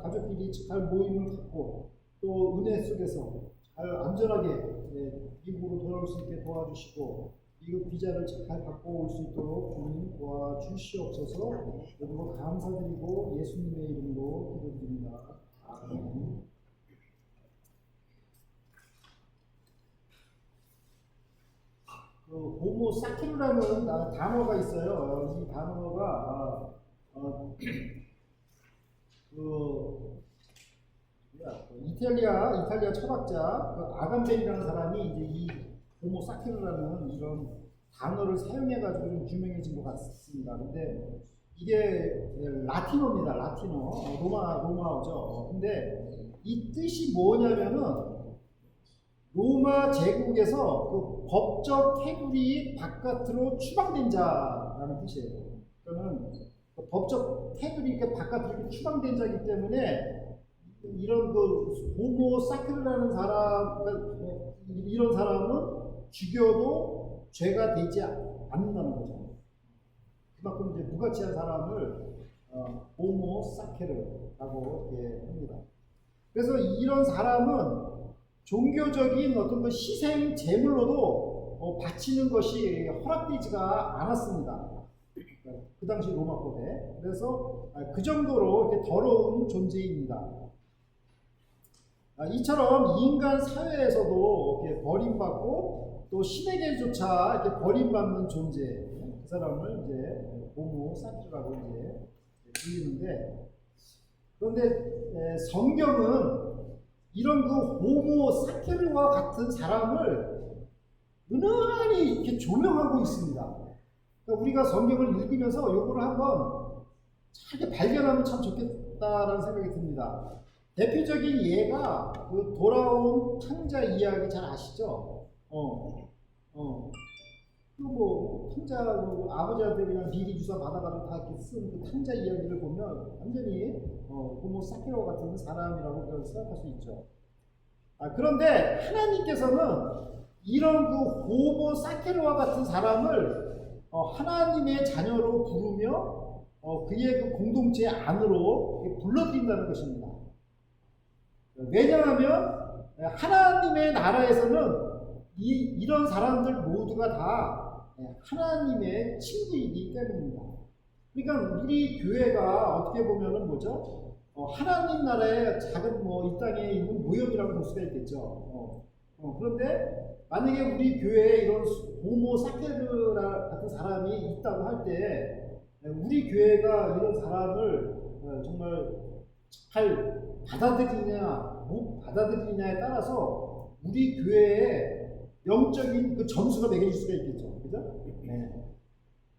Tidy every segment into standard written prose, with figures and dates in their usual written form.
가족끼리 잘 모임을 갖고 또 은혜 속에서 잘 안전하게 미국으로 돌아올 수 있게 도와주시고 미국 비자를 잘 갖고 올 수 있도록 주님 도와주시옵소서. 여러분 감사드리고 예수님의 이름으로 기도드립니다. 아멘. 호모사키루라는 단어가 있어요. 이 단어가 이탈리아 철학자 아간베리라는 사람이 이제 이 호모사키루라는 이런 단어를 사용해가지고 좀 유명해진 것 같습니다. 근데 이게 라틴어입니다. 라틴어, 로마어죠. 근데 이 뜻이 뭐냐면은 로마 제국에서 그 법적 테두리 바깥으로 추방된 자라는 뜻이에요. 그러면 그 법적 테두리 바깥으로 추방된 자이기 때문에 이런 그 호모사큐라는 사람, 이런 사람은 죽여도 죄가 되지 않는다는 거죠. 그만큼 이제 무가치한 사람을 호모사케르라고 합니다. 그래서 이런 사람은 종교적인 어떤 그 희생 제물로도 바치는 것이 허락되지가 않았습니다. 그 당시 로마법에. 그래서 그 정도로 이렇게 더러운 존재입니다. 이처럼 인간 사회에서도 이렇게 버림받고 또 신에게조차 이렇게 버림받는 존재, 그 사람을 이제 호모사키라고 이제 불리는데, 그런데 성경은 이런 그 호모사케르와 같은 사람을 은은히 이렇게 조명하고 있습니다. 그러니까 우리가 성경을 읽으면서 요거를 한번 잘 발견하면 참 좋겠다라는 생각이 듭니다. 대표적인 예가 그 돌아온 창자 이야기 잘 아시죠? 뭐 창자 아버지한테 그냥 비리 주사 받아가지고 다 이렇게 쓴 그 창자 이야기를 보면 완전히 호모사케르와 같은 사람이라고 생각할 수 있죠. 그런데 하나님께서는 이런 그 호모사케르와 같은 사람을 하나님의 자녀로 부르며 그의 그 공동체 안으로 불러들인다는 것입니다. 왜냐하면 하나님의 나라에서는 이런 사람들 모두가 다 하나님의 친구이기 때문입니다. 그러니까 우리 교회가 어떻게 보면은 뭐죠? 하나님 나라의 작은 이 땅에 있는 모형이라고 볼 수가 있겠죠. 그런데 만약에 우리 교회에 이런 호모사케르 같은 사람이 있다고 할 때 우리 교회가 이런 사람을 정말 잘 받아들이냐 못 받아들이냐에 따라서 우리 교회에 영적인 그 점수가 매겨질 수가 있겠죠. 그죠? 네.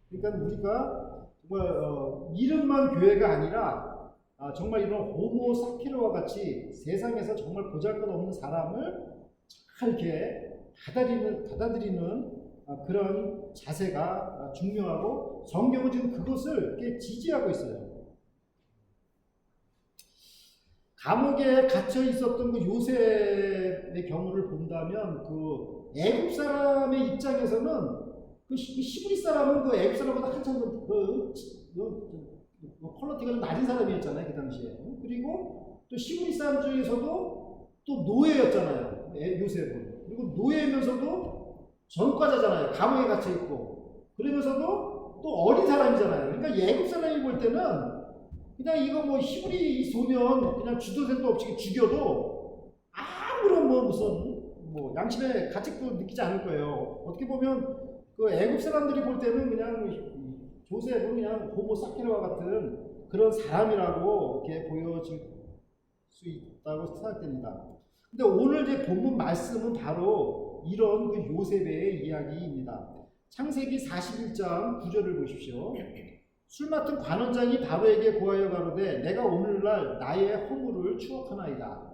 그러니까 우리가 정말 이름만 교회가 아니라 정말 이런 호모사케르와 같이 세상에서 정말 보잘것없는 사람을 잘 이렇게 받아들이는 그런 자세가 중요하고 성경은 지금 그것을 이렇게 지지하고 있어요. 감옥에 갇혀 있었던 그 요셉의 경우를 본다면 그 애굽 사람의 입장에서는 그 히브리 사람은 그 애굽 사람보다 한참 퀄리티가 좀 낮은 사람이었잖아요, 그 당시에. 그리고 또 히브리 사람 중에서도 또 노예였잖아요, 요셉은. 그리고 노예면서도 전과자잖아요, 감옥에 갇혀 있고. 그러면서도 또 어린 사람이잖아요. 그러니까 애굽 사람이 볼 때는 그냥 이거 히브리 소년 그냥 주도생도 없이 죽여도 아무런 무슨 양심의 가책도 느끼지 않을 거예요. 어떻게 보면 그 애굽 사람들이 볼 때는 그냥 조셉은 그냥 호모사케르와 같은 그런 사람이라고 이렇게 보여질 수 있다고 생각됩니다. 근데 오늘 이제 본문 말씀은 바로 이런 그 요셉의 이야기입니다. 창세기 41장 9절을 보십시오. 술 맡은 관원장이 바로에게 고하여 가로되 내가 오늘날 나의 허물을 추억하나이다.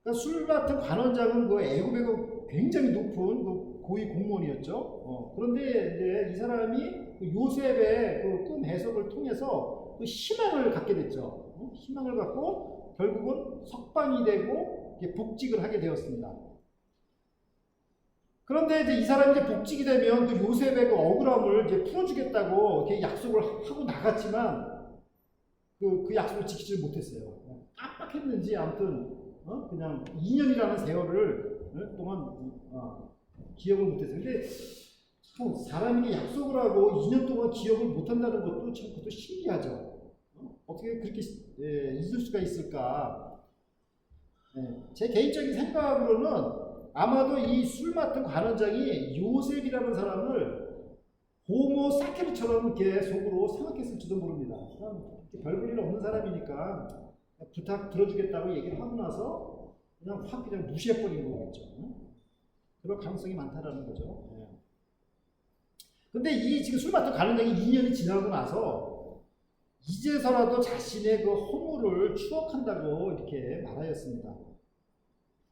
그러니까 술 맡은 관원장은 그 애굽의 굉장히 높은 그 고위 공무원이었죠. 그런데 이제 이 사람이 그 요셉의 그 꿈 해석을 통해서 그 희망을 갖게 됐죠. 희망을 갖고 결국은 석방이 되고 복직을 하게 되었습니다. 그런데 이제 이 사람이 이제 복직이 되면 그 요셉의 그 억울함을 이제 풀어주겠다고 이렇게 약속을 하고 나갔지만 그 약속을 지키지 못했어요. 깜빡했는지 아무튼 그냥 2년이라는 세월을 동안 기억을 못했어요. 근데 참 사람이 약속을 하고 2년 동안 기억을 못한다는 것도 참 그것도 신기하죠. 어떻게 그렇게 잊을 수가 있을까? 제 개인적인 생각으로는 아마도 이 술 맡은 관원장이 요셉이라는 사람을 호모 사케르처럼 이렇게 속으로 생각했을지도 모릅니다. 별볼일 없는 사람이니까 부탁 들어주겠다고 얘기를 하고 나서 그냥 무시해버린 거겠죠. 그럴 가능성이 많다라는 거죠. 근데 이 지금 술 맡은 관원장이 2년이 지나고 나서 이제서라도 자신의 그 허물을 추억한다고 이렇게 말하였습니다.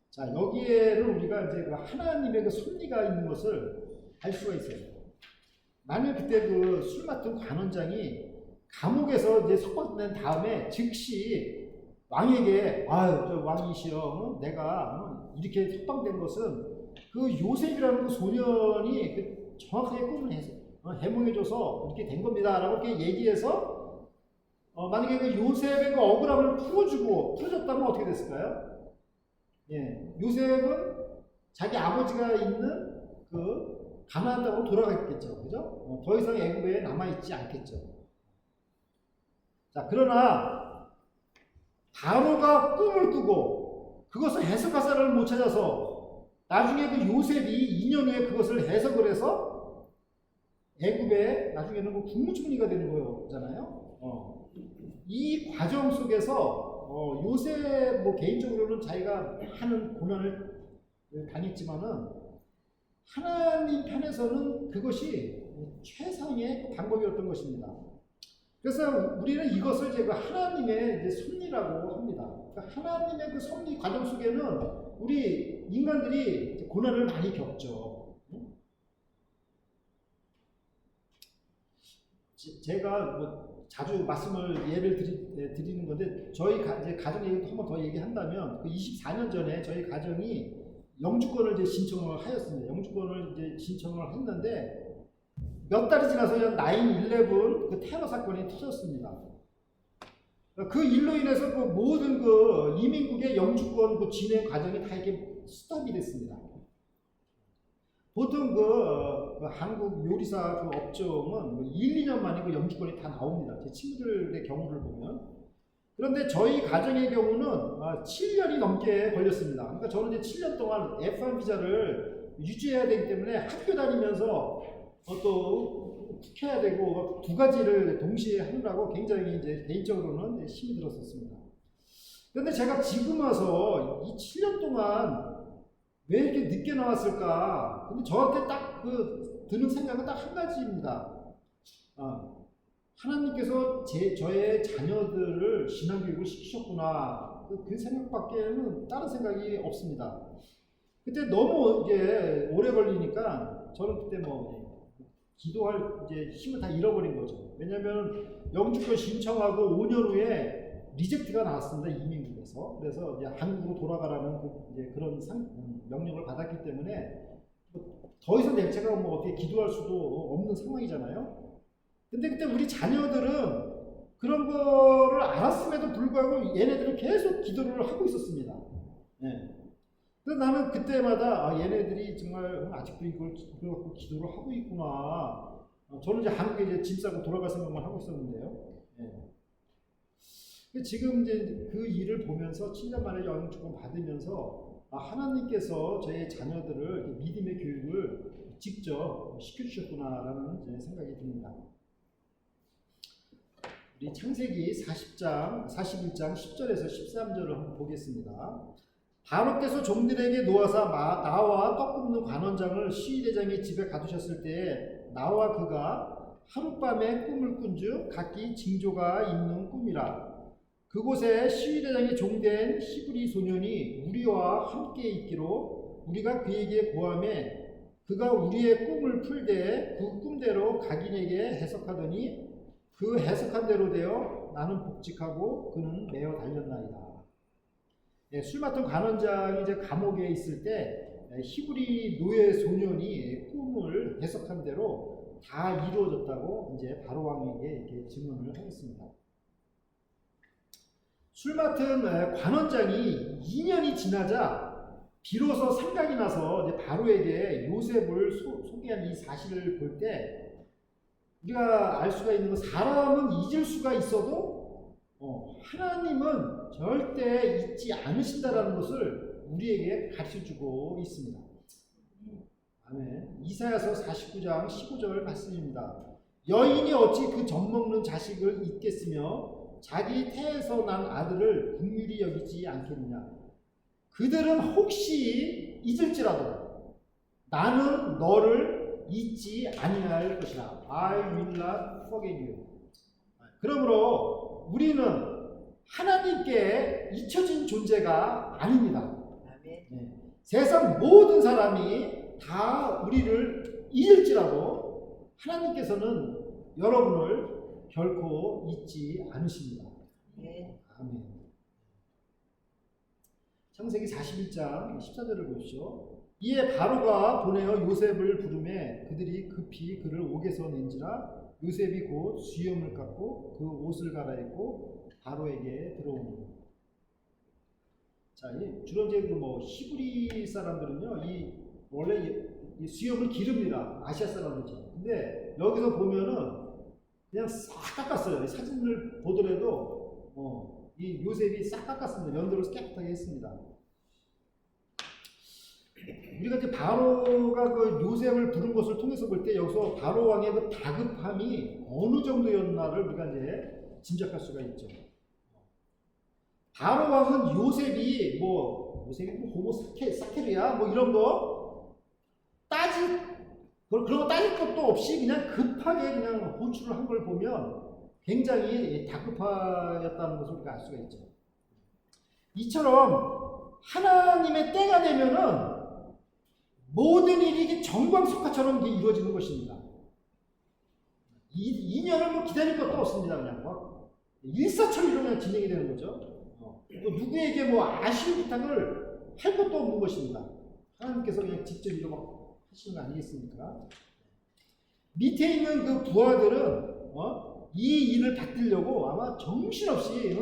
자, 여기에는 우리가 이제 그 하나님의 그 섭리가 있는 것을 알 수가 있어요. 만약 그때 그 술 맡은 관원장이 감옥에서 이제 석방된 다음에 즉시 왕에게 저 왕이시여 내가 이렇게 석방된 것은 그 요셉이라는 그 소년이 그 정확하게 꿈을 해몽해줘서 이렇게 된 겁니다 라고 이렇게 얘기해서 만약에 그 요셉의 그 억울함을 풀어줬다면 어떻게 됐을까요? 요셉은 자기 아버지가 있는 그 가나안 땅으로 돌아갔겠죠. 그죠? 더 이상 애굽에 남아있지 않겠죠. 자, 그러나 바로가 꿈을 꾸고 그것을 해석할 사람을 못 찾아서 나중에 그 요셉이 2년 후에 그것을 해석을 해서 애굽에 나중에는 뭐 국무총리가 되는 거잖아요. 이 과정 속에서 요셉 뭐 개인적으로는 자기가 많은 고난을 당했지만은 하나님 편에서는 그것이 최상의 방법이었던 것입니다. 그래서 우리는 이것을 이제 그 하나님의 이제 섭리라고 합니다. 그러니까 하나님의 그 섭리 과정 속에는 우리 인간들이 고난을 많이 겪죠. 제가 뭐 자주 말씀을 예를 드리는 건데 저희 이제 가정 얘기도 한 번 더 얘기한다면 그 24년 전에 저희 가정이 영주권을 이제 신청을 하였습니다. 영주권을 이제 신청을 했는데 몇 달이 지나서 9/11 그 테러 사건이 터졌습니다. 그 일로 인해서 그 모든 그 이민국의 영주권 그 진행 과정이 다 이렇게 스톱이 됐습니다. 보통 그 한국 요리사 그 업종은 1, 2년 만에 그 영주권이 다 나옵니다. 제 친구들의 경우를 보면. 그런데 저희 가정의 경우는 7년이 넘게 걸렸습니다. 그러니까 저는 이제 7년 동안 F1 비자를 유지해야 되기 때문에 학교 다니면서 또 해야 되고 두 가지를 동시에 하느라고 굉장히 이제 개인적으로는 힘이 들었었습니다. 그런데 제가 지금 와서 이 7년 동안 왜 이렇게 늦게 나왔을까? 근데 저한테 딱 드는 생각은 딱 한 가지입니다. 하나님께서 저의 자녀들을 신앙교육을 시키셨구나. 그 생각밖에는 다른 생각이 없습니다. 그때 너무 이제 오래 걸리니까 저는 그때 뭐 기도할 이제 힘을 다 잃어버린 거죠. 왜냐면 영주권 신청하고 5년 후에 리젝트가 나왔습니다. 이민국에서. 그래서 이제 한국으로 돌아가라는 그런 명령을 받았기 때문에 더 이상 제가 뭐 어떻게 기도할 수도 없는 상황이잖아요. 근데 그때 우리 자녀들은 그런 거를 알았음에도 불구하고 얘네들은 계속 기도를 하고 있었습니다. 그래서 나는 그때마다 얘네들이 정말 아직도 이걸 갖고 기도를 하고 있구나. 저는 이제 한국에 이제 짐 싸고 돌아갈 생각만 하고 있었는데요. 지금 이제 그 일을 보면서 7년 만에 영주권 받으면서 하나님께서 저의 자녀들을 믿음의 교육을 직접 시켜주셨구나라는 생각이 듭니다. 우리 창세기 41장 10절에서 13절을 한번 보겠습니다. 바로께서 종들에게 놓아사 나와 떡 굽는 관원장을 시위대장의 집에 가두셨을 때에 나와 그가 하룻밤에 꿈을 꾼즉 각기 징조가 있는 꿈이라. 그곳에 시위대장의 종된 히브리 소년이 우리와 함께 있기로 우리가 그에게 고하매 그가 우리의 꿈을 풀되 그 꿈대로 각인에게 해석하더니 그 해석한 대로 되어 나는 복직하고 그는 매어 달렸나이다. 술 맡은 관원장이 이제 감옥에 있을 때 히브리 노예 소년이 꿈을 해석한 대로 다 이루어졌다고 이제 바로 왕에게 이렇게 증언을 하였습니다. 술 맡은 관원장이 2년이 지나자 비로소 생각이 나서 이제 바로에게 요셉을 소개한 이 사실을 볼 때 우리가 알 수가 있는 건 사람은 잊을 수가 있어도 하나님은 절대 잊지 않으신다라는 것을 우리에게 가르쳐주고 있습니다. 아멘. 이사야서 49장 15절 말씀입니다. 여인이 어찌 그 젖먹는 자식을 잊겠으며 자기 태에서 난 아들을 긍휼히 여기지 않겠느냐. 그들은 혹시 잊을지라도 나는 너를 잊지 아니할 것이라. I will not forget you. 그러므로 우리는 하나님께 잊혀진 존재가 아닙니다. 네. 세상 모든 사람이 다 우리를 잊을지라도 하나님께서는 여러분을 결코 잊지 않으십니다. 네. 아멘. 창세기 41장 14절을 보십시오. 이에 바로가 보내어 요셉을 부르매 그들이 급히 그를 옥에서 낸지라. 요셉이 곧 수염을 깎고 그 옷을 갈아입고 바로에게 들어오니. 자, 주로 이제 히브리 사람들은요, 원래 이 수염을 기릅니다. 아시아 사람들처럼. 근데 여기서 보면은 그냥 싹 깎았어요. 사진을 보더라도 이 요셉이 싹 깎았습니다. 연도를 깨끗하게 했습니다. 우리가 이제 바로가 그 요셉을 부른 것을 통해서 볼 때 여기서 바로 왕의 그 다급함이 어느 정도였나를 우리가 이제 짐작할 수가 있죠. 바로 왕은 요셉이 호모사케르야 이런 거 그런 거 따질 것도 없이 그냥 급하게 그냥 호출을 한 걸 보면 굉장히 다급하였다는 것을 우리가 알 수가 있죠. 이처럼 하나님의 때가 되면은 모든 일이 정광석화처럼 이루어지는 것입니다. 2년을 기다릴 것도 없습니다. 그냥 일사천리로 그냥 진행이 되는 거죠. 또 누구에게 아쉬운 부탁을 할 것도 없는 것입니다. 하나님께서 그냥 직접 이거 하시는 거 아니겠습니까? 밑에 있는 그 부하들은 이 일을 받들려고 아마 정신없이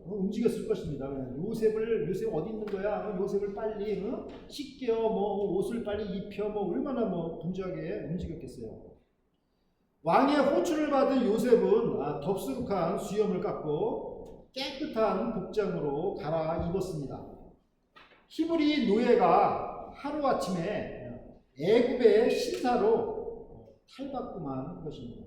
움직였을 것입니다. 요셉 어디 있는 거야? 요셉을 빨리 씻겨, 옷을 빨리 입혀, 얼마나 분주하게 움직였겠어요. 왕의 호출을 받은 요셉은 덥수룩한 수염을 깎고 깨끗한 복장으로 갈아입었습니다. 히브리 노예가 하루아침에 애굽의 신사로 탈바꿈한 것입니다.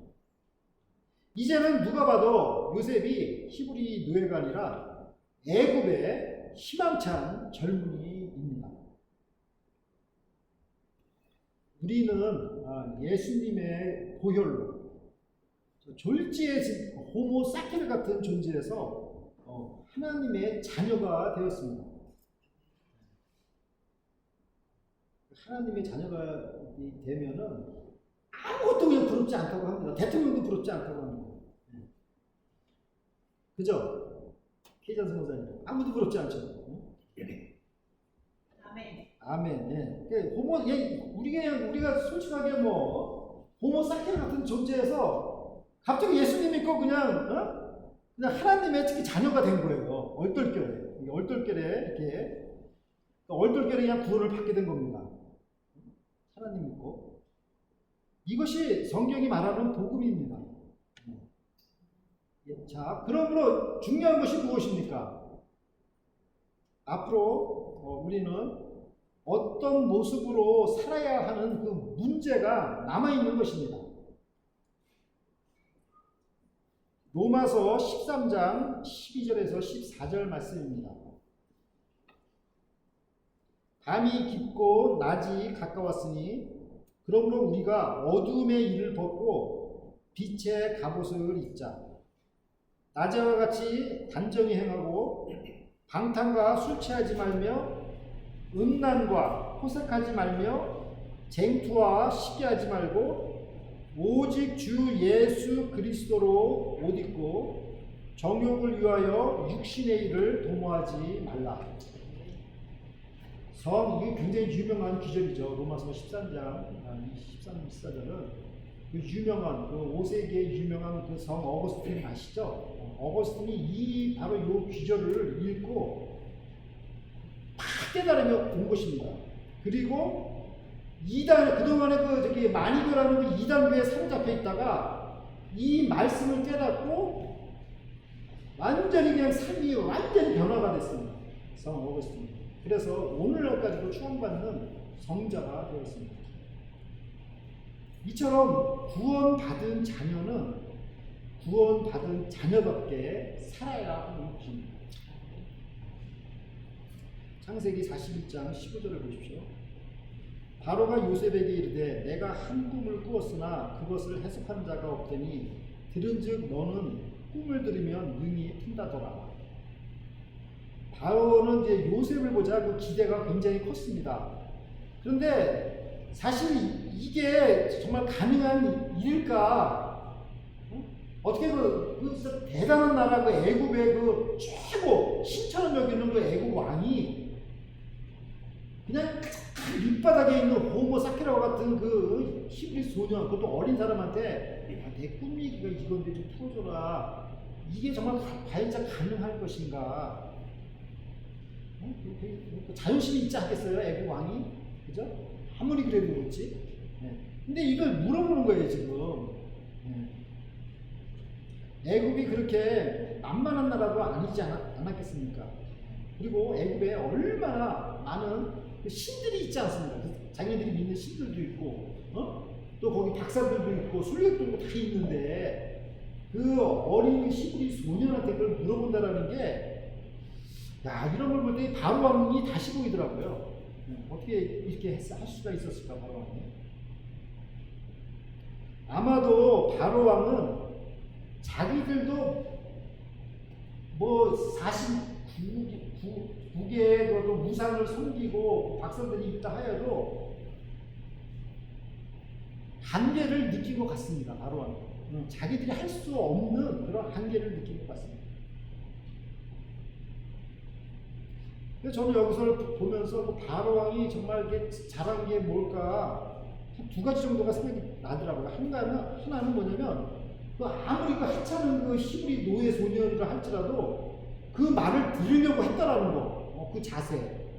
이제는 누가 봐도 요셉이 히브리 노예가 아니라 애굽의 희망찬 젊은이입니다. 우리는 예수님의 보혈로 졸지의 호모사케르 같은 존재에서 하나님의 자녀가 되었습니다. 하나님의 자녀가 되면은 아무것도 그냥 부럽지 않다고 합니다. 대통령도 부럽지 않다고 합니다. 그죠? 케이잔 선생님 아무도 부럽지 않죠. 아멘. 아멘. 예. 우리가 솔직하게 호모사케르 같은 존재에서 갑자기 예수님 믿고 그냥 하나님의 특히 자녀가 된 거예요. 얼떨결에 그냥 구원을 받게 된 겁니다. 하나님 믿고. 이것이 성경이 말하는 복음입니다. 자, 그러므로 중요한 것이 무엇입니까? 앞으로 우리는 어떤 모습으로 살아야 하는 그 문제가 남아있는 것입니다. 로마서 13장 12절에서 14절 말씀입니다. 밤이 깊고 낮이 가까웠으니 그러므로 우리가 어둠의 일을 벗고 빛의 갑옷을 입자. 낮에와 같이 단정히 행하고 방탕과 술 취하지 말며 음란과 호색하지 말며 쟁투와 시기하지 말고 오직 주 예수 그리스도로 옷 입고 정욕을 위하여 육신의 일을 도모하지 말라. 이게 굉장히 유명한 기절이죠. 로마서 13장 13, 14절은 그 유명한 그 5세기의 유명한 그 성 어거스틴 아시죠? 어거스틴이 이 바로 요 귀절을 읽고 다 깨달으며 온 것입니다. 그리고 이단 그동안에 그 저기 만이교라는 그 이단교에 사로잡혀 있다가 이 말씀을 깨닫고 완전히 그냥 삶이 완전히 변화가 됐습니다. 성 어거스틴. 그래서 오늘날까지도 추앙받는 성자가 되었습니다. 이처럼 구원받은 자녀는 구원받은 자녀답게 살아야 하는 것입니다. 창세기 41장 15절을 보십시오. 바로가 요셉에게 이르되 내가 한 꿈을 꾸었으나 그것을 해석한 자가 없더니 들은즉 너는 꿈을 들으면 능히 푼다더라. 바로는 이제 요셉을 보자 그 기대가 굉장히 컸습니다. 그런데 사실 이게 정말 가능한 일일까? 어떻게 그 대단한 나라 그 애굽의 그 최고 신처럼 여기는 그 애굽 왕이 그냥 밑바닥에 있는 호모 사케라와 같은 그 히브리 소년, 그것도 어린 사람한테 야, 내 꿈이 이건데 좀 풀어줘라. 이게 정말 과연 가능할 것인가? 자존심이 있지 않겠어요? 애굽 왕이? 그죠? 아무리 그래도 그렇지. 근데 이걸 물어보는 거예요, 지금. 애굽이 그렇게 만만한 나라도 아니지 않았겠습니까? 그리고 애굽에 얼마나 많은 신들이 있지 않습니까? 자기들이 믿는 신들도 있고, 또 거기 박사들도 있고, 술객들도 다 있는데, 그 어린 히브리 소년한테 그걸 물어본다라는 게, 야, 이런 걸 볼 때 바로 왕이 다시 보이더라고요. 어떻게 이렇게 할 수가 있었을까, 바로 왕이? 아마도 바로 왕은 자기들도 뭐 49개의 무상을 섬기고 박사들이 있다 하여도 한계를 느낀 것 같습니다. 바로 왕은. 자기들이 할 수 없는 그런 한계를 느낀 것 같습니다. 그래서 저는 여기서 보면서 바로 왕이 정말 이게 잘한 게 뭘까 두 가지 정도가 생각이 나더라고요. 하나는 뭐냐면 아무리 그 하찮은 그 히브리 노예 소년이라 할지라도 그 말을 들으려고 했다라는 거, 그 자세.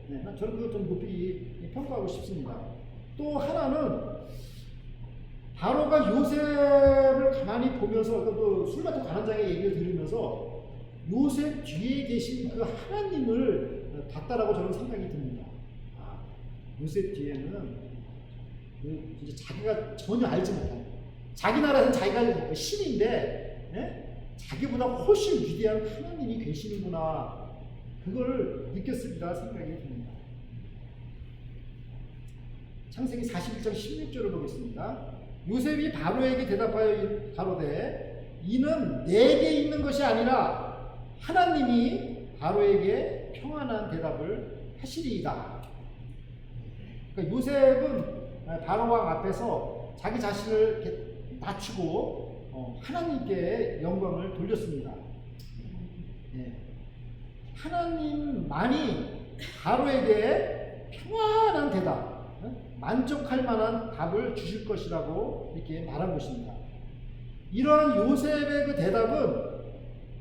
저는 그걸 좀 높이 평가하고 싶습니다. 또 하나는 바로가 요셉을 가만히 보면서 그 술마터 관원장의 얘기를 들으면서 요셉 뒤에 계신 그 하나님을 봤다라고 저는 생각이 듭니다. 요셉 뒤에는 이제 자기가 전혀 알지 못하는 자기 나라에서는 자기가 신인데 자기보다 훨씬 위대한 하나님이 계시는구나 그걸 느꼈습니다. 생각이 듭니다. 창세기 41장 16절을 보겠습니다. 요셉이 바로에게 대답하여 가로되 이는 내게 있는 것이 아니라 하나님이 바로에게 평안한 대답을 하시리이다. 그러니까 요셉은 바로 왕 앞에서 자기 자신을 낮추고 하나님께 영광을 돌렸습니다. 하나님만이 바로에게 평안한 대답, 만족할 만한 답을 주실 것이라고 이렇게 말한 것입니다. 이러한 요셉의 그 대답은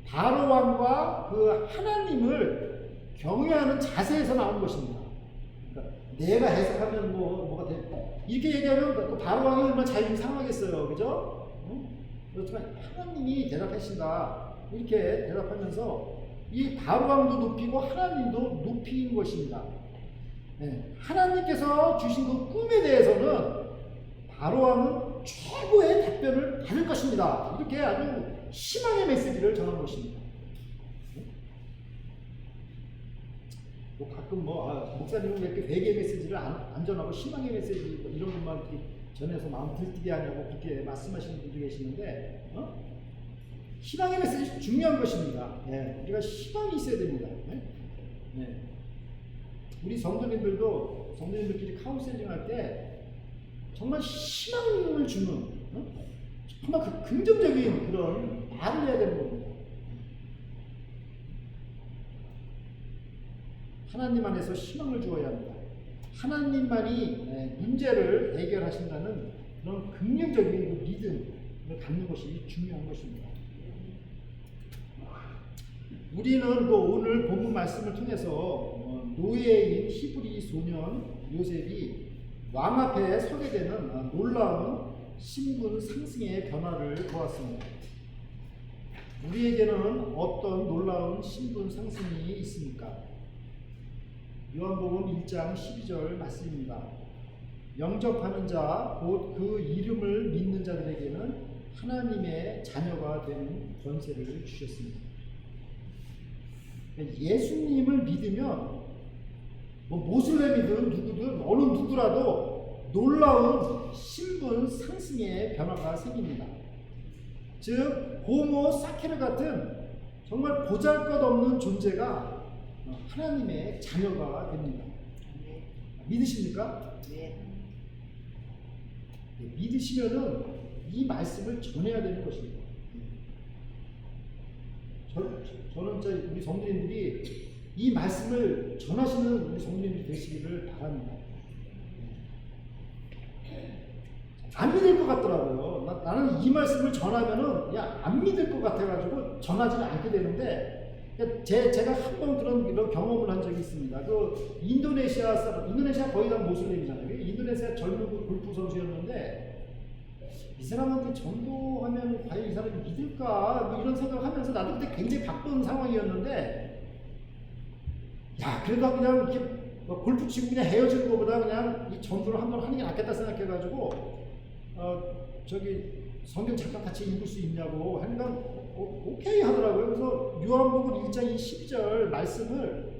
바로 왕과 그 하나님을 경외하는 자세에서 나온 것입니다. 그러니까 내가 해석하면 뭐가 돼? 이렇게 얘기하면 그 바로 왕이 얼마나 자존심 상하겠어요, 그죠? 그렇지만 하나님이 대답하신다 이렇게 대답하면서 이 바로 왕도 높이고 하나님도 높인 것입니다. 하나님께서 주신 그 꿈에 대해서는 바로 왕은 최고의 답변을 받을 것입니다. 이렇게 아주 희망의 메시지를 전한 것입니다. 가끔 목사님은 왜 이렇게 회개 메시지를 안 전하고 희망의 메시지 이런 것만 전해서 마음 들뜨게 하냐고 그렇게 말씀하시는 분들이 계시는데, 희망의 메시지 중요한 것입니다. 우리가 희망이 있어야 됩니다. 우리 성도님들끼리 카운셀링 할 때 정말 희망을 주는, 정말 그 긍정적인 그런 말을 해야 되는 겁니다. 하나님 안에서 희망을 주어야 합니다. 하나님만이 문제를 해결하신다는 그런 긍정적인 그 믿음을 갖는 것이 중요한 것입니다. 우리는 그 오늘 본문 말씀을 통해서 노예인 히브리 소년 요셉이 왕 앞에 서게 되는 놀라운 신분 상승의 변화를 보았습니다. 우리에게는 어떤 놀라운 신분 상승이 있습니까? 요한복음 1장 12절 말씀입니다. 영접하는 자, 곧 그 이름을 믿는 자들에게는 하나님의 자녀가 되는 권세를 주셨습니다. 예수님을 믿으면 모슬렘이든 누구든 어느 누구라도 놀라운 신분 상승의 변화가 생깁니다. 즉 호모 사케르 같은 정말 보잘것없는 존재가 하나님의 자녀가 됩니다. 믿으십니까? 네. 믿으시면은 이 말씀을 전해야 되는 것입니다. 저는 우리 성도님들이 이 말씀을 전하시는 우리 성도님들이 되시기를 바랍니다. 안 믿을 것 같더라고요. 나는 이 말씀을 전하면은 그냥 안 믿을 것 같아가지고 전하지는 않게 되는데, 제가 한 번 그런 경험을 한 적이 있습니다. 그 인도네시아 거의 다 모슬렘이잖아요. 인도네시아 젊은 골프 선수였는데, 이 사람한테 전도하면 과연 이 사람이 믿을까? 뭐 이런 생각하면서 나도 그때 굉장히 바쁜 상황이었는데, 야, 그래도 그냥 이렇게 골프 치고 그냥 헤어지는 것보다 그냥 이 전도를 한번 하는 게 낫겠다 생각해가지고, 성경 잠깐 같이 읽을 수 있냐고 하니까 오케이 하더라고요. 그래서 요한복음 1장 12절 말씀을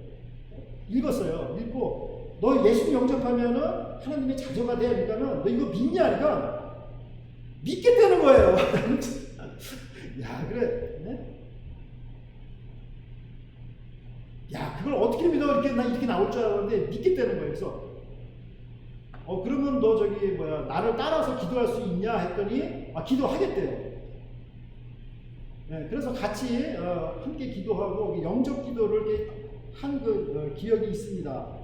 읽었어요. 읽고 너 예수 영접하면은 하나님의 자녀가 돼. 그러니까는 너 이거 믿냐? 그러니까 믿게 되는 거예요. 야, 그래. 네? 야, 그걸 어떻게 믿어? 이렇게 나올 줄 알았는데 믿게 되는 거예요. 그래서 그러면 너 나를 따라서 기도할 수 있냐 했더니 기도하겠대요. 네, 그래서 같이 함께 기도하고 영접 기도를 이렇게 한 기억이 있습니다.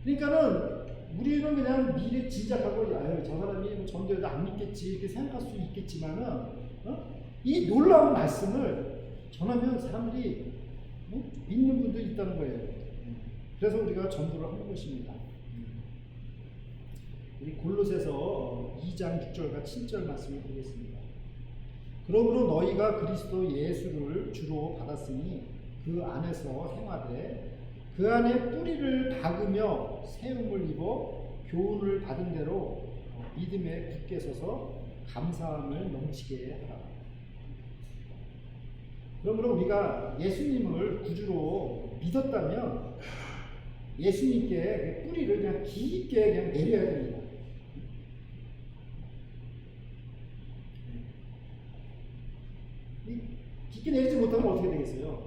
그러니까는 우리는 그냥 미리 짐작하고 저 사람이 전도해도 안 믿겠지 이렇게 생각할 수 있겠지만은 이 놀라운 말씀을 전하면 사람들이 믿는 분도 있다는 거예요. 그래서 우리가 전도를 하는 것입니다. 우리 골로새서 2장 6절과 7절 말씀을 보겠습니다. 그러므로 너희가 그리스도 예수를 주로 받았으니 그 안에서 행하되 그 안에 뿌리를 박으며 세움을 입어 교훈을 받은 대로 믿음에 굳게 서서 감사함을 넘치게 하라. 그러므로 우리가 예수님을 구주로 믿었다면 예수님께 뿌리를 그냥 깊게 그냥 내려야 됩니다. 깊게 내리지 못하면 어떻게 되겠어요?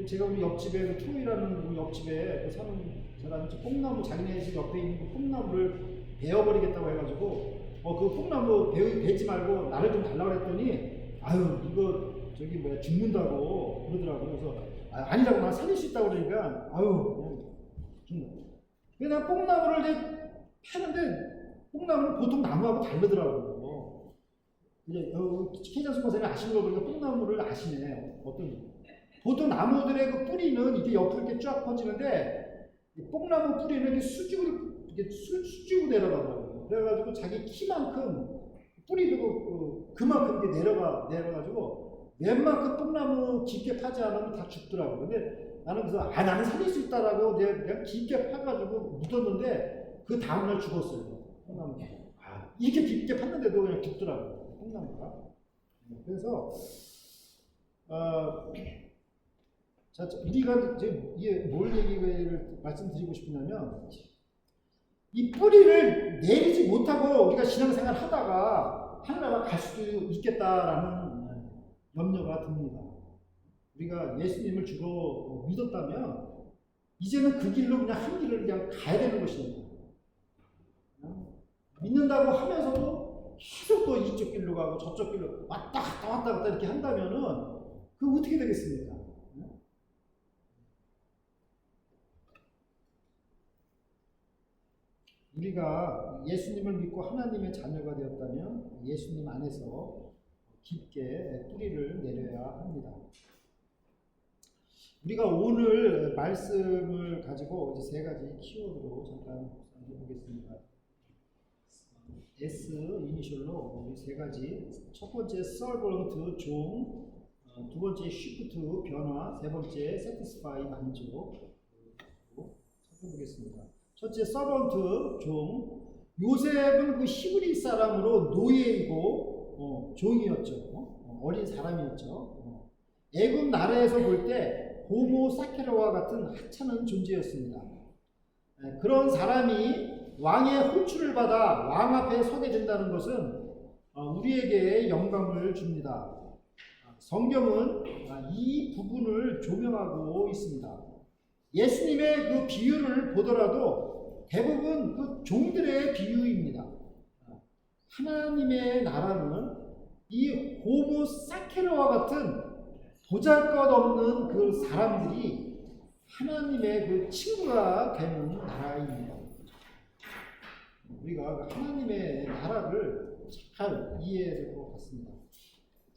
제가 우리 옆집에 토이라는 우리 옆집에 사는 사람이 뽕나무 자기네 집 옆에 있는 그 뽕나무를 베어버리겠다고 해가지고 그 뽕나무 베지 말고 나를 좀 달라고 했더니 이거 죽는다고 그러더라고요. 그래서 아니라고 난 살릴 수 있다고 그러니까 그냥 뽕나무를 이제 패는데 뽕나무는 보통 나무하고 다르더라고요. 이제 케이자수 선생님이 아시는 거 보니까 뽕나무를 아시네. 보통 나무들의 그 뿌리는 이게 옆으로 이렇게 쫙 퍼지는데 뽕나무 뿌리는 이렇게 수직으로 내려가더라고요. 그래가지고 자기 키만큼 뿌리도 그만큼 이렇게 내려가지고 웬만큼 뽕나무 깊게 파지 않으면 다 죽더라고요. 근데 나는 그래서 나는 살릴 수 있다라고 내가 깊게 파가지고 묻었는데 그 다음날 죽었어요. 뽕나무가. 이렇게 깊게 팠는데도 그냥 죽더라고요. 뽕나무가. 그래서 자, 우리가 지금 이게 뭘 얘기를 말씀드리고 싶으냐면 이 뿌리를 내리지 못하고 우리가 신앙생활 하다가 하늘나라 갈 수도 있겠다라는 염려가 듭니다. 우리가 예수님을 주로 믿었다면 이제는 그 길로 그냥 한 길을 그냥 가야 되는 것입니다. 믿는다고 하면서도 계속 또 이쪽 길로 가고 저쪽 길로 왔다 갔다 이렇게 한다면은 그거 어떻게 되겠습니까? 우리가 예수님을 믿고 하나님의 자녀가 되었다면 예수님 안에서 깊게 뿌리를 내려야 합니다. 우리가 오늘 말씀을 가지고 이제 세 가지 키워드로 잠깐 해보겠습니다. S 이니셜로 우리 세 가지. 첫 번째 servant 종, 두 번째 shift 변화, 세 번째 satisfy 만족. 살펴보겠습니다. 첫째 servant 종. 요셉은 그 히브리 사람으로 노예이고 종이었죠. 어린 사람이었죠. 애굽 나라에서 볼 때 호모 사케라와 같은 하찮은 존재였습니다. 그런 사람이 왕의 호출을 받아 왕 앞에 서게 된다는 것은 우리에게 영감을 줍니다. 성경은 이 부분을 조명하고 있습니다. 예수님의 그 비유를 보더라도 대부분 그 종들의 비유입니다. 하나님의 나라는 이 호모 사케라와 같은 보잘것없는 그 사람들이 하나님의 그 친구가 되는 나라입니다. 우리가 하나님의 나라를 잘 이해해야 될 것 같습니다.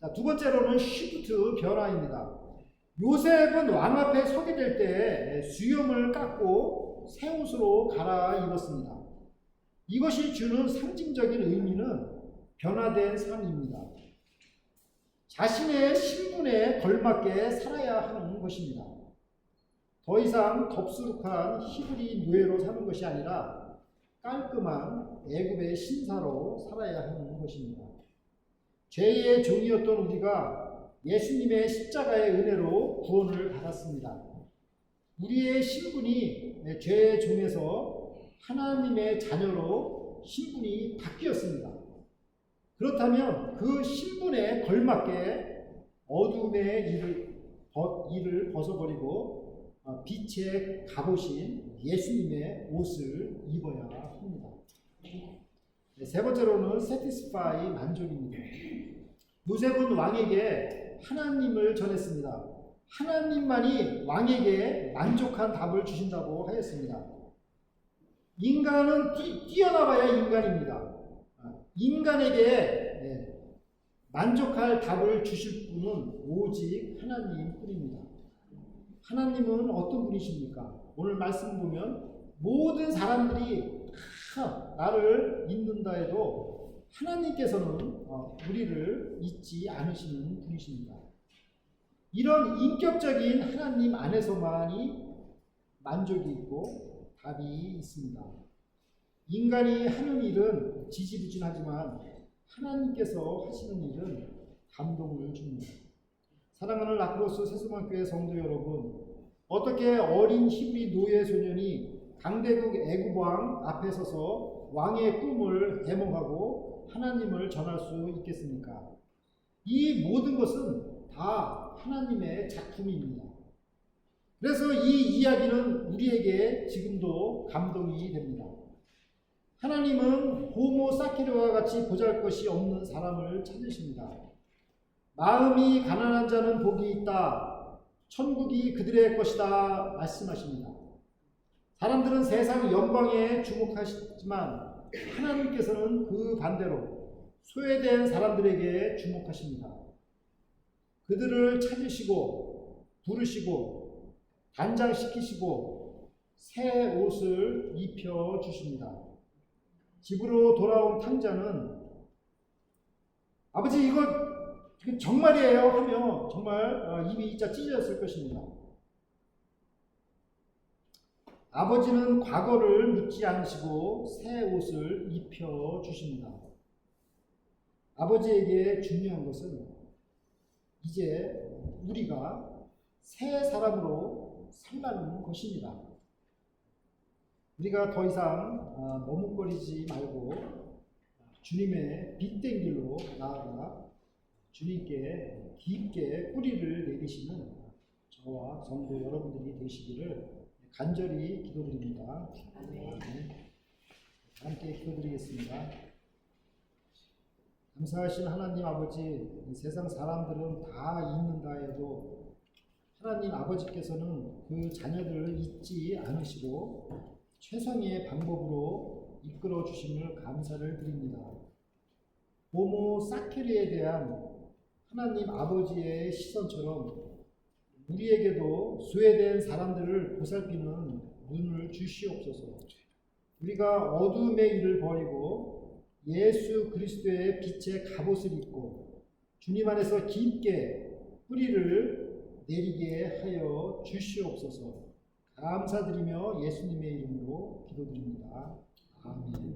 자, 두 번째로는 시프트 변화입니다. 요셉은 왕 앞에 서게 될 때 수염을 깎고 새 옷으로 갈아입었습니다. 이것이 주는 상징적인 의미는 변화된 삶입니다. 자신의 신분에 걸맞게 살아야 하는 것입니다. 더 이상 덥수룩한 히브리 노예로 사는 것이 아니라 깔끔한 애굽의 신사로 살아야 하는 것입니다. 죄의 종이었던 우리가 예수님의 십자가의 은혜로 구원을 받았습니다. 우리의 신분이 죄의 종에서 하나님의 자녀로 신분이 바뀌었습니다. 그렇다면 그 신분에 걸맞게 어둠의 일을 벗어버리고 빛의 갑옷인 예수님의 옷을 입어야 합니다. 세 번째로는 satisfy 만족입니다. 요셉은 왕에게 하나님을 전했습니다. 하나님만이 왕에게 만족한 답을 주신다고 하였습니다. 인간은 뛰어나봐야 인간입니다. 인간에게 만족할 답을 주실 분은 오직 하나님 뿐입니다. 하나님은 어떤 분이십니까? 오늘 말씀 보면 모든 사람들이 다 나를 믿는다 해도 하나님께서는 우리를 잊지 않으시는 분이십니다. 이런 인격적인 하나님 안에서만이 만족이 있고 답이 있습니다. 인간이 하는 일은 지지부진하지만 하나님께서 하시는 일은 감동을 줍니다. 사랑하는 라크로스 세수만교회 성도 여러분, 어떻게 어린 히브리 노예 소년이 강대국 애굽 왕 앞에 서서 왕의 꿈을 해몽하고 하나님을 전할 수 있겠습니까? 이 모든 것은 다 하나님의 작품입니다. 그래서 이 이야기는 우리에게 지금도 감동이 됩니다. 하나님은 호모 사케르와 같이 보잘것이 없는 사람을 찾으십니다. 마음이 가난한 자는 복이 있다. 천국이 그들의 것이다. 말씀하십니다. 사람들은 세상 영광에 주목하시지만 하나님께서는 그 반대로 소외된 사람들에게 주목하십니다. 그들을 찾으시고 부르시고 단장시키시고 새 옷을 입혀주십니다. 집으로 돌아온 탕자는 아버지 이거 정말이에요 하며 정말 입이 이자 찢어졌을 것입니다. 아버지는 과거를 묻지 않으시고 새 옷을 입혀주십니다. 아버지에게 중요한 것은 이제 우리가 새 사람으로 살라는 것입니다. 우리가 더 이상 머뭇거리지 말고 주님의 빛된 길로 나아가 주님께 깊게 뿌리를 내리시는 저와 성도 여러분들이 되시기를 간절히 기도드립니다. 함께 기도드리겠습니다. 감사하신 하나님 아버지, 세상 사람들은 다 잊는다 해도 하나님 아버지께서는 그 자녀들을 잊지 않으시고 최선의 방법으로 이끌어 주심을 감사를 드립니다. 호모 사케르에 대한 하나님 아버지의 시선처럼 우리에게도 소외된 사람들을 보살피는 눈을 주시옵소서. 우리가 어둠의 일을 버리고 예수 그리스도의 빛의 갑옷을 입고 주님 안에서 깊게 뿌리를 내리게 하여 주시옵소서. 감사드리며 예수님의 이름으로 기도드립니다. 아멘.